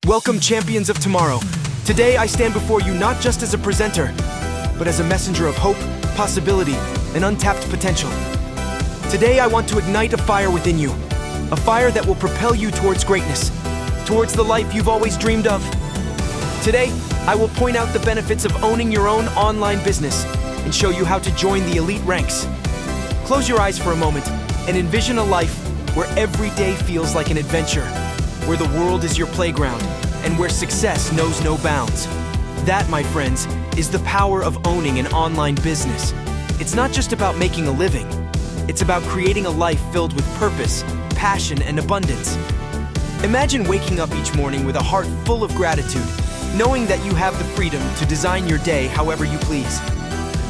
Welcome, champions of tomorrow. Today I stand before you not just as a presenter, but as a messenger of hope, possibility, and untapped potential. Today I want to ignite a fire within you, a fire that will propel you towards greatness, towards the life you've always dreamed of. Today, I will point out the benefits of owning your own online business and show you how to join the elite ranks. Close your eyes for a moment and envision a life where every day feels like an adventure, where the world is your playground, and where success knows no bounds. That, my friends, is the power of owning an online business. It's not just about making a living. It's about creating a life filled with purpose, passion, and abundance. Imagine waking up each morning with a heart full of gratitude, knowing that you have the freedom to design your day however you please.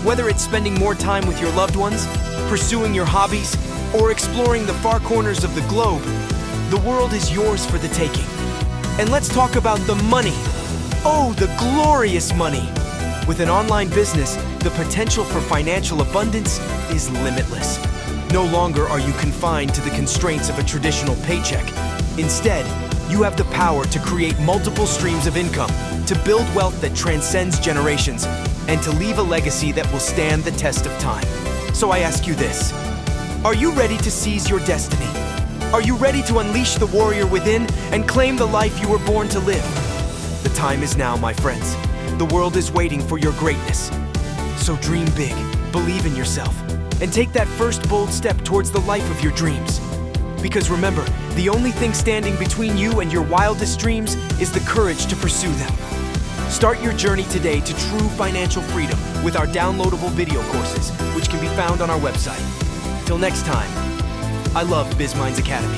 Whether it's spending more time with your loved ones, pursuing your hobbies, or exploring the far corners of the globe, the world is yours for the taking. And let's talk about the money. Oh, the glorious money! With an online business, the potential for financial abundance is limitless. No longer are you confined to the constraints of a traditional paycheck. Instead, you have the power to create multiple streams of income, to build wealth that transcends generations, and to leave a legacy that will stand the test of time. So I ask you this: are you ready to seize your destiny? Are you ready to unleash the warrior within and claim the life you were born to live? The time is now, my friends. The world is waiting for your greatness. So dream big, believe in yourself, and take that first bold step towards the life of your dreams. Because remember, the only thing standing between you and your wildest dreams is the courage to pursue them. Start your journey today to true financial freedom with our downloadable video courses, which can be found on our website. Till next time, I love BizMinds Academy.